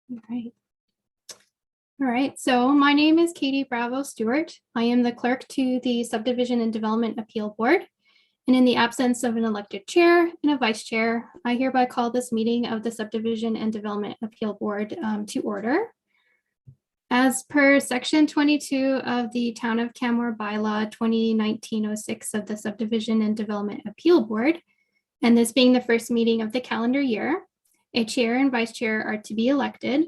All right. All right, so my name is Katie Bravo Stewart. I am the clerk to the Subdivision and Development Appeal Board. And in the absence of an elected chair and a vice chair, I hereby call this meeting of the Subdivision and Development Appeal Board to order. As per section 22 of the Town of Canmore Bylaw 2019-06 of the Subdivision and Development Appeal Board, and this being the first meeting of the calendar year, a chair and vice chair are to be elected.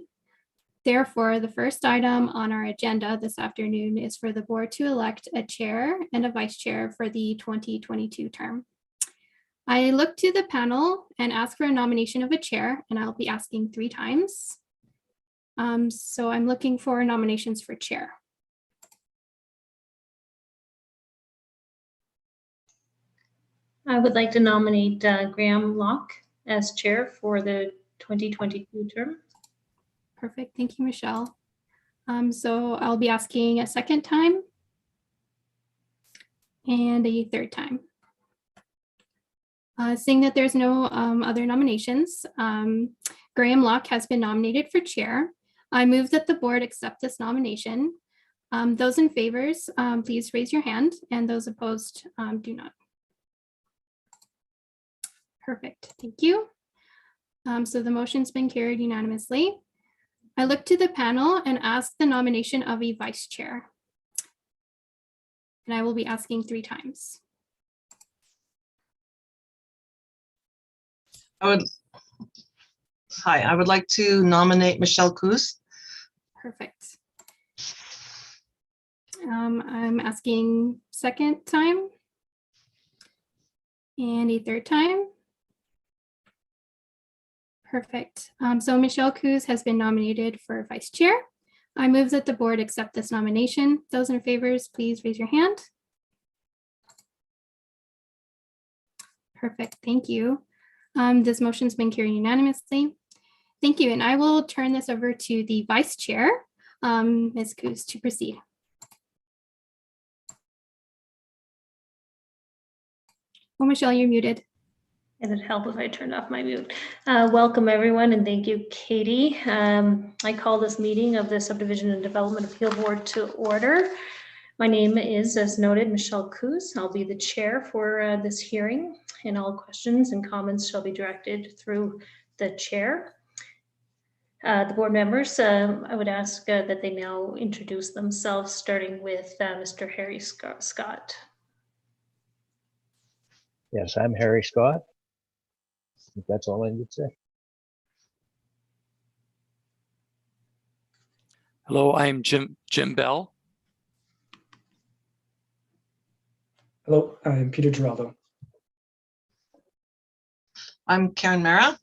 Therefore, the first item on our agenda this afternoon is for the board to elect a chair and a vice chair for the 2022 term. I look to the panel and ask for a nomination of a chair, and I'll be asking 3 times. So I'm looking for nominations for chair. I would like to nominate Graham Locke as chair for the 2022 term. Perfect. Thank you, Michelle. So I'll be asking a second time and a third time. Seeing that there's no other nominations, Graham Locke has been nominated for chair. I move that the board accept this nomination. Those in favor, please raise your hand, and those opposed do not. Perfect. Thank you. So the motion's been carried unanimously. I look to the panel and ask the nomination of a vice chair. And I will be asking 3 times. I would like to nominate Michelle Coos. Perfect. I'm asking second time and a third time. Perfect. So Michelle Coos has been nominated for vice chair. I move that the board accept this nomination. Those in favor, please raise your hand. Perfect. Thank you. This motion's been carried unanimously. Thank you. And I will turn this over to the vice chair, Ms. Coos, to proceed. Oh, Michelle, you're muted. It would help if I turned off my mute. Welcome, everyone, and thank you, Katie. I call this meeting of the Subdivision and Development Appeal Board to order. My name is, as noted, Michelle Coos. I'll be the chair for this hearing, and all questions and comments shall be directed through the chair. The board members, I would ask that they now introduce themselves, starting with Mr. Harry Scott. Yes, I'm Harry Scott. I think that's all I need to say. Hello, I'm Jim Bell. Hello, I'm Peter Giraldo. I'm Karen Mara.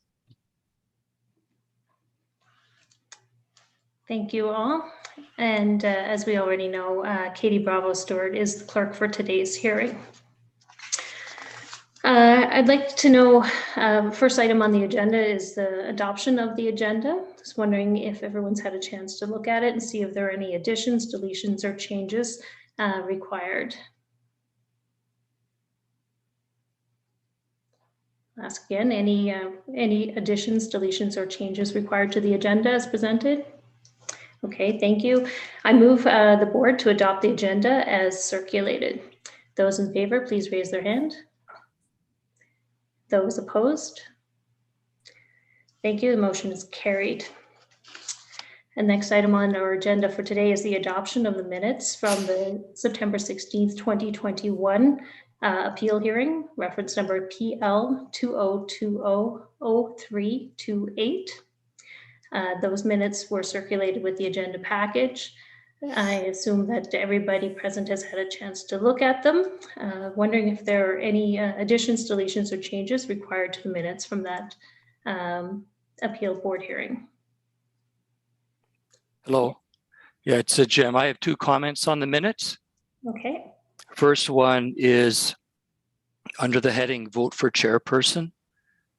Thank you all. And as we already know, Katie Bravo Stewart is the clerk for today's hearing. I'd like to know, first item on the agenda is the adoption of the agenda. Just wondering if everyone's had a chance to look at it and see if there are any additions, deletions, or changes required. Ask again, any additions, deletions, or changes required to the agenda as presented? Okay, thank you. I move the board to adopt the agenda as circulated. Those in favor, please raise their hand. Those opposed? Thank you. The motion is carried. The next item on our agenda for today is the adoption of the minutes from the September 16th, 2021 appeal hearing, reference number PL 20200328. Those minutes were circulated with the agenda package. I assume that everybody present has had a chance to look at them. Wondering if there are any additions, deletions, or changes required to the minutes from that appeal board hearing. Hello. Yeah, it's Jim. I have 2 comments on the minutes. Okay. First one is under the heading vote for chairperson.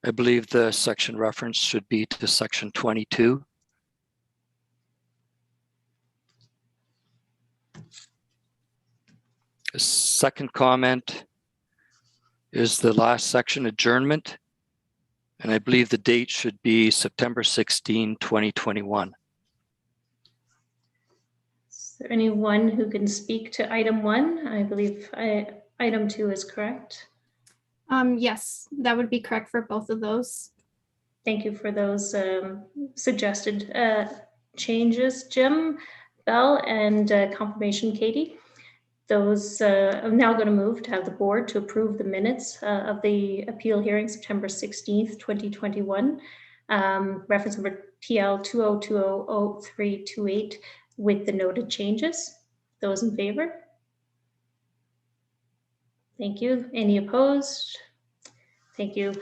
I believe the section reference should be to section 22. The second comment is the last section, adjournment. And I believe the date should be September 16, 2021. Is there anyone who can speak to item 1? I believe item 2 is correct. Yes, that would be correct for both of those. Thank you for those suggested changes, Jim, Bell, and confirmation, Katie. Those, I'm now going to move to have the board to approve the minutes of the appeal hearing September 16th, 2021, reference number PL 20200328 with the noted changes. Those in favor? Thank you. Any opposed? Thank you.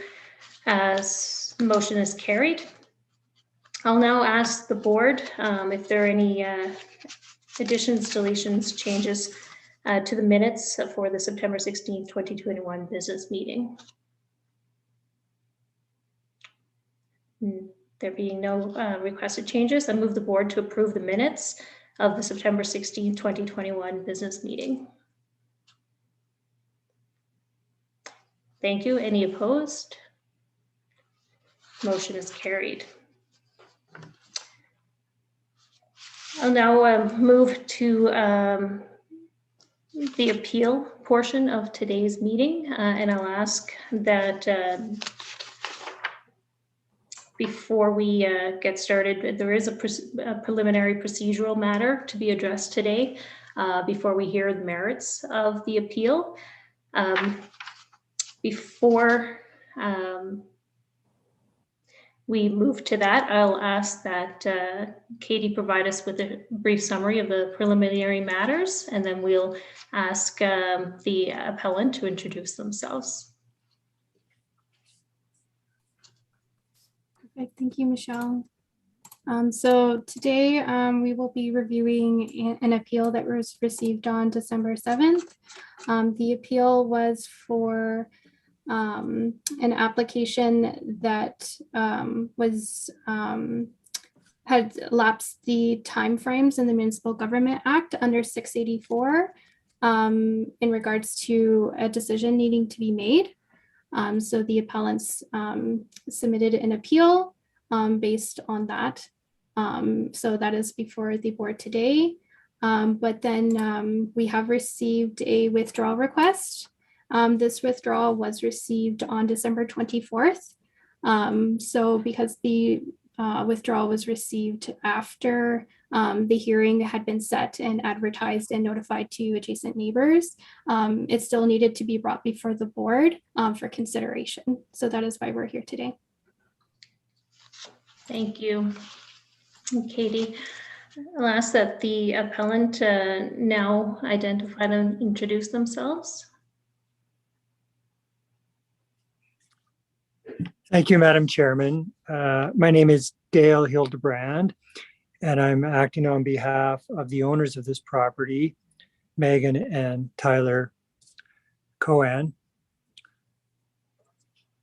Motion is carried. I'll now ask the board if there are any additions, deletions, changes to the minutes for the September 16th, 2021 business meeting. There being no requested changes, I move the board to approve the minutes of the September 16th, 2021 business meeting. Thank you. Any opposed? Motion is carried. I'll now move to the appeal portion of today's meeting, and I'll ask that before we get started, there is a preliminary procedural matter to be addressed today before we hear the merits of the appeal. Before we move to that, I'll ask that Katie provide us with a brief summary of the preliminary matters, and then we'll ask the appellant to introduce themselves. Perfect. Thank you, Michelle. So today we will be reviewing an appeal that was received on December 7th. The appeal was for an application that had lapsed the timeframes in the Municipal Government Act under 684 in regards to a decision needing to be made. So the appellants submitted an appeal based on that. So that is before the board today. But then we have received a withdrawal request. This withdrawal was received on December 24th. So because the withdrawal was received after the hearing had been set and advertised and notified to adjacent neighbors, it still needed to be brought before the board for consideration. So that is why we're here today. Thank you, Katie. I'll ask that the appellant now identify and introduce themselves. Thank you, Madam Chairman. My name is Dale Hildebrand, and I'm acting on behalf of the owners of this property, Megan and Tyler Cohen.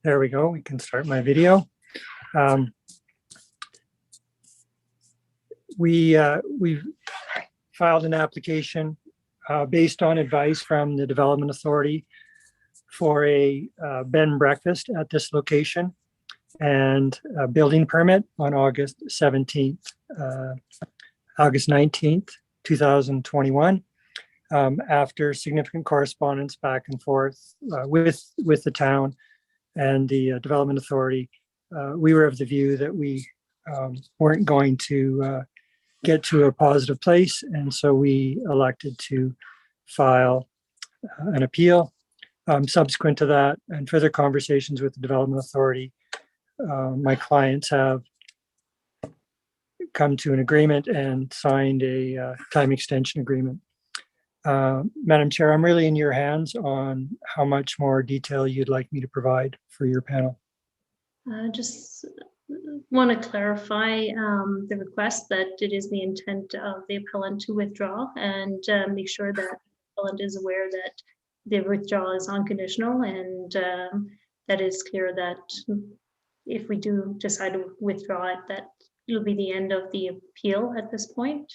There we go. We can start my video. We filed an application based on advice from the Development Authority for a bed and breakfast at this location and a building permit on August 19th, 2021. After significant correspondence back and forth with the town and the Development Authority, we were of the view that we weren't going to get to a positive place, and so we elected to file an appeal. Subsequent to that and further conversations with the Development Authority, my clients have come to an agreement and signed a time extension agreement. Madam Chair, I'm really in your hands on how much more detail you'd like me to provide for your panel. Just want to clarify the request that it is the intent of the appellant to withdraw, and make sure that the appellant is aware that the withdrawal is unconditional, and that is clear that if we do decide to withdraw it, that it'll be the end of the appeal at this point.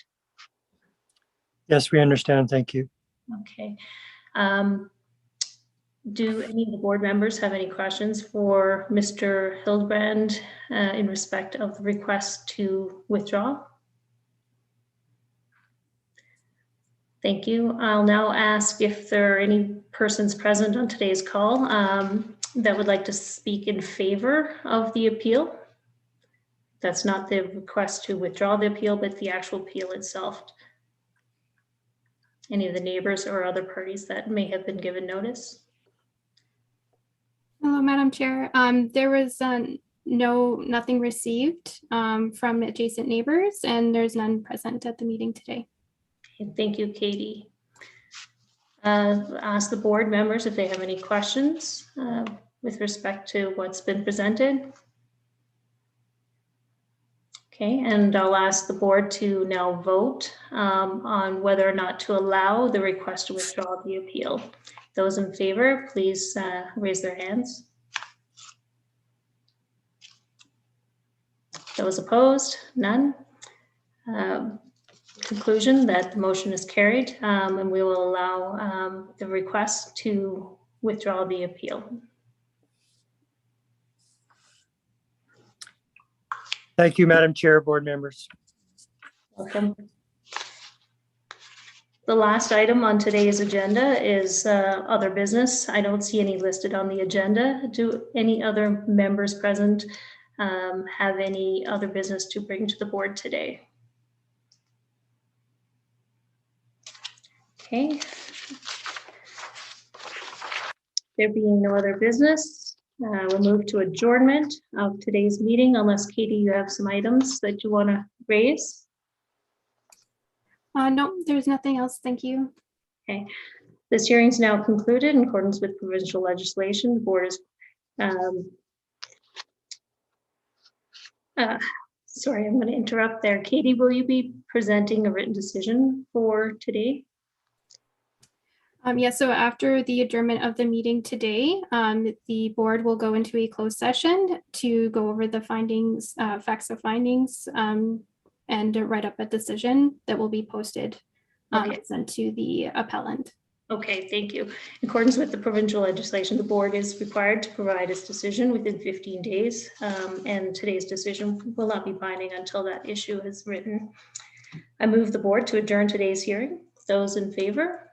Yes, we understand. Thank you. Okay. Do any of the board members have any questions for Mr. Hildebrand in respect of the request to withdraw? Thank you. I'll now ask if there are any persons present on today's call that would like to speak in favor of the appeal. That's not the request to withdraw the appeal, but the actual appeal itself. Any of the neighbors or other parties that may have been given notice? Hello, Madam Chair. There was nothing received from adjacent neighbors, and there's none present at the meeting today. Okay, thank you, Katie. Ask the board members if they have any questions with respect to what's been presented. Okay, and I'll ask the board to now vote on whether or not to allow the request to withdraw the appeal. Those in favor, please raise their hands. Those opposed, none. Conclusion that the motion is carried, and we will allow the request to withdraw the appeal. Thank you, Madam Chair, board members. Welcome. The last item on today's agenda is other business. I don't see any listed on the agenda. Do any other members present have any other business to bring to the board today? Okay. There being no other business, we'll move to adjournment of today's meeting, unless Katie, you have some items that you want to raise. No, there's nothing else. Thank you. Okay, this hearing is now concluded in accordance with provincial legislation. The board is, sorry, I'm going to interrupt there. Katie, will you be presenting a written decision for today? Yeah, so after the adjournment of the meeting today, the board will go into a closed session to go over the findings, facts of findings, and write up a decision that will be posted Okay. sent to the appellant. Okay, thank you. In accordance with the provincial legislation, the board is required to provide its decision within 15 days, and today's decision will not be binding until that issue is written. I move the board to adjourn today's hearing. Those in favor?